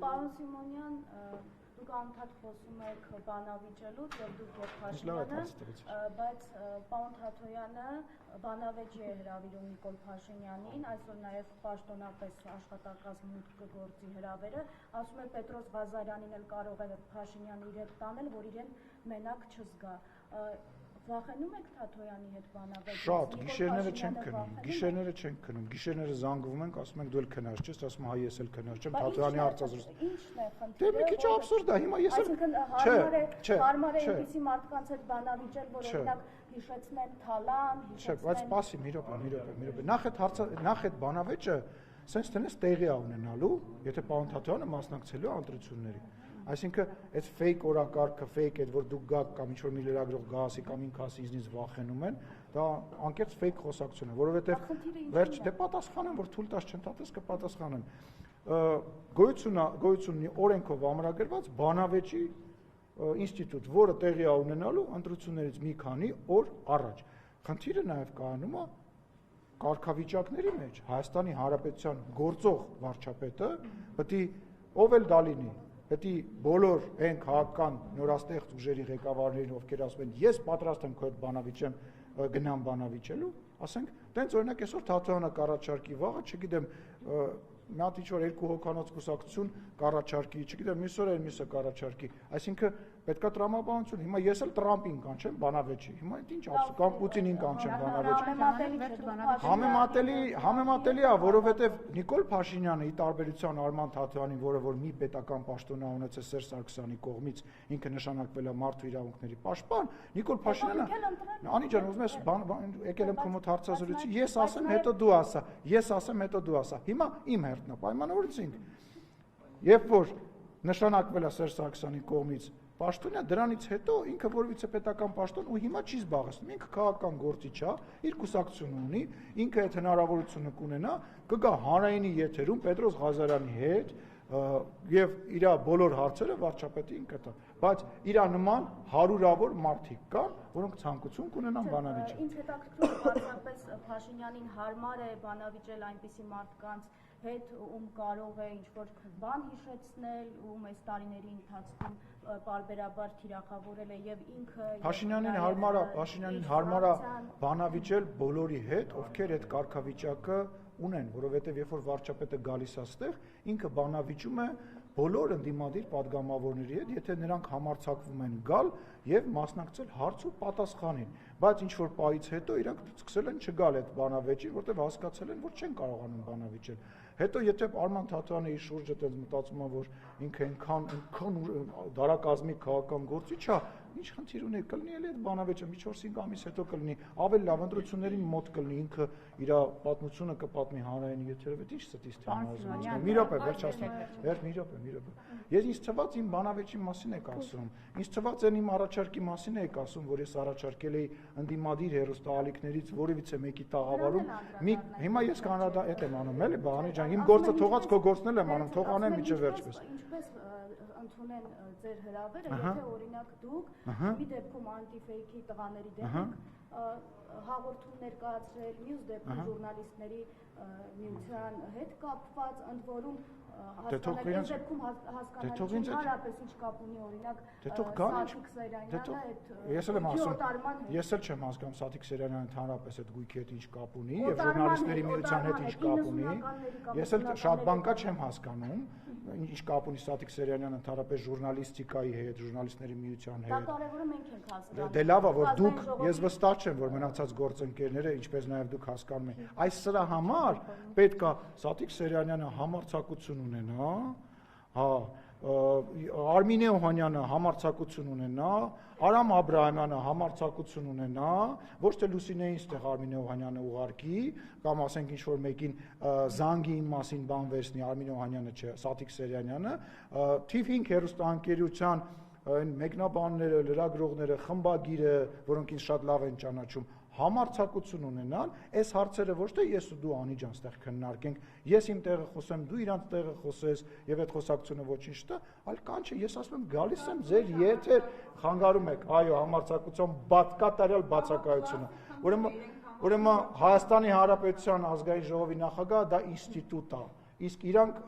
Պարոն Սիմոնյան, դուք անդադ խոսում եք բանավիճելուց, որ դուք եք Փաշինյանը, բայց պարոն Թաթոյանը բանավեճի է հրավիրում Նիկոլ Փաշինյանին, այսօր նաև պաշտոնապես աշխատակազմ մուտք կգործի հրավերը, ասում է Պետրոս Ղազարյանին էլ կարող է Փաշինյանը իր հետ տանել, որ իրեն մենակ չզգա։ Վախենում եք Թաթոյանի հետ բանավեճից։ Շատ, գիշերները չենք քնում, գիշերները զանգվում ենք, ասում ենք դու էլ քնած չես, ասում հայ ես էլ քնած չեմ, Թաթոյանի հարցազրույց։ Ինչն է խնդիրը։ Դե մի քիչ աբսուրդ է, հիմա ես էլ հարմար է այնպիսի մարդկանց հետ բանավիճել, որ օրինակ հիշեցնեն Թալան, հիշեցնեն։ Բայց սպասի, մի րոպե։ Նախ այդ բանավեճը սենց տնես տեղի է ունենալու, եթե պարոն Թաթոյանը մասնակցելու է ընտրությունների։ Այսինքն այդ fake օրակարգը, fake այդ որ դուք գաք կամ ինչ-որ մի լրագրող գասի կամ ինքը ասի ինձնից վախենում են, դա անկեղծ fake խոսակցություն է, որովհետև վերջ դե պատասխանեմ, որ թույլ տաս չընդհատես կպատասխանեմ։ Գոյություն ունի օրենքով ամրագրված բանավեճի ինստիտուտ, որը տեղի է ունենալու ընտրություններից մի քանի օր առաջ։ Խնդիրը նաև կայանում է կարգավիճակների մեջ Հայաստանի Հանրապետության գործող վարչապետը պետք է ով էլ դա լինի, պետք է բոլոր այն քաղաքական նորաստեղծ ուժերի ղեկավարներին, ովքեր ասում են ես պատրաստ եմ քո հետ բանավիճեմ, գնամ բանավիճելու, ասենք, տենց օրինակ այսօր Թաթոյանը կառաջարկի վաղը, չգիտեմ, մի հատ ինչ-որ երկու հոգանոց կուսակցություն կառաջարկի, չգիտեմ, մյուս օրը մյուսը կառաջարկի, այսինքն պետքա տրամաբանություն, հիմա ես էլ Տրամպին կանչեմ բանավեճի, հիմա այդ ինչ ափսոս, կամ Պուտինին կանչեմ բանավեճի։ Համեմատելի է, որովհետև Նիկոլ Փաշինյանը ի տարբերություն Արման Թաթոյանին, որը որ մի պետական պաշտոն է ունեցել Սերժ Սարգսյանի կողմից, ինքը նշանակվել է մարդու իրավունքների պաշտպան, Նիկոլ Փաշինյանը, Անի ջան, ուզում ես եկել եմ քո մոտ հարցազրույցի, ես ասեմ, հետո դու ասա, ես ասեմ, հետո դու ասա։ Հիմա իմ հերթն է, պայմանավորեցինք։ Երբ որ նշանակվել է Սերժ Սարգսյանի կողմից պաշտոնյա, դրանից հետո ինքը որևիցե պետական պաշտոն ու հիմա չի զբաղեցնում, ինքը քաղաքական գործիչ է, իր կուսակցությունը ունի, ինքը այդ հնարավորությունը կունենա, կգա հանրայինի եթերում Պետրոս Ղազարյանի հետ եւ իր բոլոր հարցերը վարչապետի ինքը տա, բայց իր նման հարյուրավոր մարդիկ կան, որոնք ցանկություն կունենան բանավիճել։ Ինձ հետաքրքրում է բացառապես Փաշինյանին հարմար է բանավիճել այնպիսի մարդկանց հետ, ում կարող է ինչ-որ բան հիշեցնել, ում այս տարիների ընթացքում պարբերաբար թիրախավորել է եւ ինքը Փաշինյանին հարմար է բանավիճել բոլորի հետ, ովքեր այդ կարգավիճակը ունեն, որովհետև երբ որ վարչապետը գալիս է այստեղ, ինքը բանավիճում է բոլոր ընդդիմադիր падգամավորների հետ, եթե նրանք համարձակվում են գալ եւ մասնակցել հարց ու պատասխանին, բայց ինչ որ պահից հետո իրանք սկսել են չգալ այդ բանավեճին, որտեղ հասկացել են, որ չեն կարողանում բանավիճել։ Հետո եթե Արման Թաթոյանը իր շուրջը տենց մտածում է, որ ինքը այնքան դարակազմի քաղաքական գործիչ է, ինչ խնդիր ունի, կլինի էլի այդ բանավեճը մի 4-5 ամիս հետո կլինի, ավելի լավ ընտրություններին մոտ կլինի, ինքը իր պատմությունը կպատմի հանրային եթերով, ինչ ստից թեման։ Մի րոպե, վերջացնեմ։ Ես ինձ թվաց իմ բանավեճի մասին եք ասում։ Ինձ թվաց այն իմ առաջարկի մասին եք ասում, որ ես առաջարկել էի ընդդիմադիր հերոստահալիկներից որևիցե մեկի տաղավարում։ Հիմա ես կանադա այդ եմ անում, էլի բանի ջան, իմ գործը թողած քո գործն էլ եմ անում, թող անեմ միջը վերջպես։ Ինչպես ընդունեն ձեր հրավերը, եթե օրինակ դուք մի դեպքում անտիֆեյքի տղաների դեմ հաղորդում ներկայացրել, մյուս դեպքում ժուրնալիստների միության հետ կապված, ընդ որում հասկանալ դեպքում հասկանալ ընդհանրապես ինչ կապ ունի օրինակ Սաթիկ Սերյանյանը այդ ես էլ չեմ հասկանում Սաթիկ Սերյանյանը ընդհանրապես այդ գույքի հետ ինչ կապ ունի եւ ժուրնալիստների միության հետ ինչ կապ ունի։ Ես էլ շատ բան կա չեմ հասկանում ինչ կապ ունի Սաթիկ Սերյանյանը ընդհանրապես ժուրնալիստիկայի հետ, ժուրնալիստների միության հետ։ Դա կարևորը մենք ենք հասկանում։ Դե լավ է, որ դուք, ես վստահ չեմ, որ մնացած գործընկերները, ինչպես նաև դուք հասկանում եք, այս սրա համար պետք է Սաթիկ Սերյանյանը համարձակություն ունենա, Արմինե Օհանյանը համարձակություն ունենա, Արամ Աբրահամյանը համարձակություն ունենա, ոչ թե Լուսինեին ստեղ Արմինե Օհանյանը ուղարկի, կամ ասենք ինչ-որ մեկին զանգի իմ մասին բան վերցնի, Արմինե Օհանյանը չէ, Սաթիկ Սերյանյանը, թիվ 5 հեռուստաընկերության այն մեկնաբանները, լրագրողները, խմբագիրը, որոնք ինձ շատ լավ են ճանաչում, համարձակություն ունենան, այս հարցերը ոչ թե ես ու դու Անի ջան ստեղ քննարկենք, ես իմ տեղը խոսեմ, դու իրանց տեղը խոսես եւ այդ խոսակցությունը ոչինչ տա, այլ կանչը ես ասում եմ գալիս եմ ձեր եթեր խանգարում եք, այո, համարձակության կատարյալ բացակայությունը։ Ուրեմն Հայաստանի Հանրապետության ազգային ժողովի նախագահը դա ինստիտուտ է։ իսկ իրանք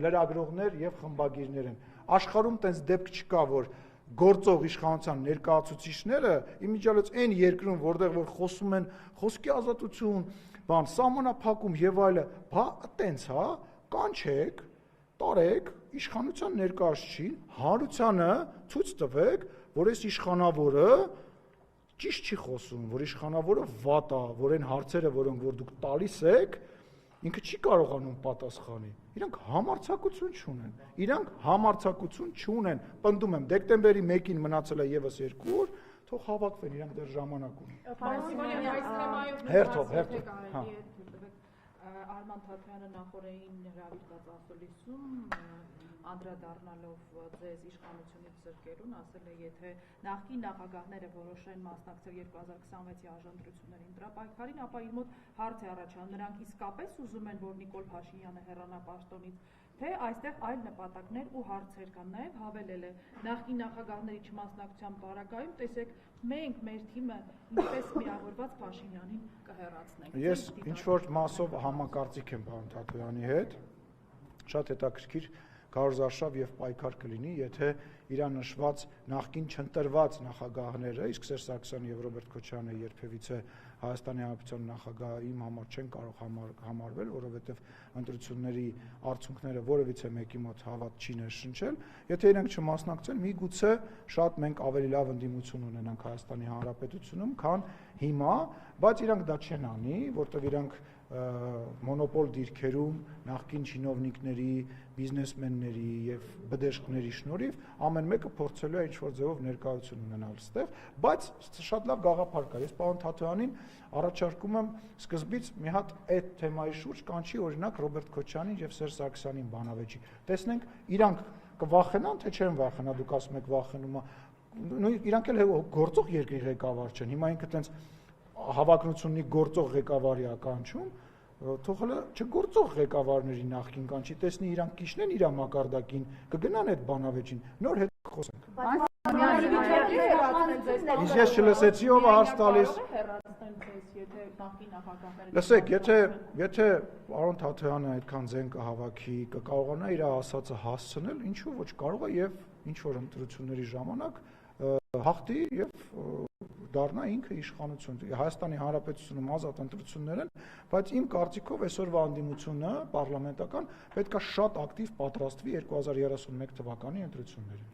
լրագրողներ եւ խմբագիրներ են։ Աշխարհում տենց դեպք չկա, որ գործող իշխանության ներկայացուցիչները իմիջիալից այն երկրում, որտեղ որ խոսում են խոսքի ազատություն, բան, սահմանափակում եւ այլը, բա տենց, հա, կանչեք, տարեք իշխանության ներկայացուցիչին, հանրությանը ցույց տվեք, որ այս իշխանավորը ճիշտ չի խոսում, որ իշխանավորը վատ է, որ այն հարցերը, որոնք որ դուք տալիս եք, ինքը չի կարողանում պատասխանի։ Իրանք համարձակություն չունեն։ Իրանք համարձակություն չունեն։ Պնդում եմ, դեկտեմբերի 1-ին մնացել է եւս 2 օր, թող հավաքվեն, իրանք դեռ ժամանակ ունեն։ Հերթով, հա։ Արման Թաթյանը նախորդին հրավիրված ասուլիսում անդրադառնալով ձեզ իշխանությունից զրկելուն ասել է, եթե նախկին նախագահները որոշեն մասնակցել 2026-ի աժանտրություններին դրապայքարին, ապա իր մոտ հարց է առաջանում, նրանք իսկապես ուզում են, որ Նիկոլ Փաշինյանը հեռանա պաշտոնից, թե այստեղ այլ նպատակներ ու հարցեր կան։ Նաև հավելել է, նախկին նախագահների չմասնակցության պարագայում, տեսեք, մենք մեր թիմը ինչպես միավորված Փաշինյանին կհեռացնենք։ Ես ինչ-որ մասով համակարծիք եմ պարոն Թաթոյանի հետ, շատ հետաքրքիր կարոզարշավ եւ պայքար կլինի, եթե իրան նշված նախկին չընտրված նախագահները, իսկ Սերժ Սարգսյանը եւ Ռոբերտ Քոչարյանը երբևիցե Հայաստանի Հանրապետության նախագահը իմ համար չեն կարող համարվել, որովհետեւ ընտրությունների արդյունքները որևիցե մեկի մոտ հավատ չի ներշնչել, եթե իրենք չմասնակցեն, միգուցե շատ մենք ավելի լավ ընդդիմություն ունենանք Հայաստանի Հանրապետությունում, քան հիմա, բայց իրանք դա չեն անի, որտեղ իրանք մոնոպոլ դիրքերում նախկին չինովնիկների, բիզնեսմենների եւ բդեշխների շնորհիվ ամեն մեկը փորձելու է ինչ-որ ձևով ներկայություն ունենալ այստեղ, բայց շատ լավ գաղափար կա։ Ես պարոն Թաթոյանին առաջարկում եմ սկզբից մի հատ այդ թեմայի շուրջ կանչի օրինակ Ռոբերտ Քոչարյանին եւ Սերժ Սարգսյանին բանավեճի։ Տեսնենք իրանք կվախենան, թե չեն վախենա, դուք ասում եք վախենում է։ Նույն իրանք էլ գործող երկրի ղեկավար չեն։ Հիմա ինքը տենց հավակնությունի գործող ղեկավարի է կանչում, թող հələ չգործող ղեկավարների նախքին կանչի, տեսնի իրանք կիշնեն իր մակարդակին, կգնան այդ բանավեճին, նոր հետ խոսենք։ Իսկ ես չլսեցի ով է հարց տալիս։ Լսեք, եթե պարոն Թաթոյանը այդքան ձեն կհավաքի, կկարողանա իր ասածը հասցնել, ինչու ոչ, կարող է եւ ինչ որ ընտրությունների ժամանակ հաղթի եւ դառնա ինքը իշխանություն։ Հայաստանի Հանրապետությունում ազատ ընտրություններ են, բայց իմ կարծիքով այսօրվա անդիմությունը պարլամենտական պետք է շատ ակտիվ պատրաստվի 2031 թվականի ընտրություններին։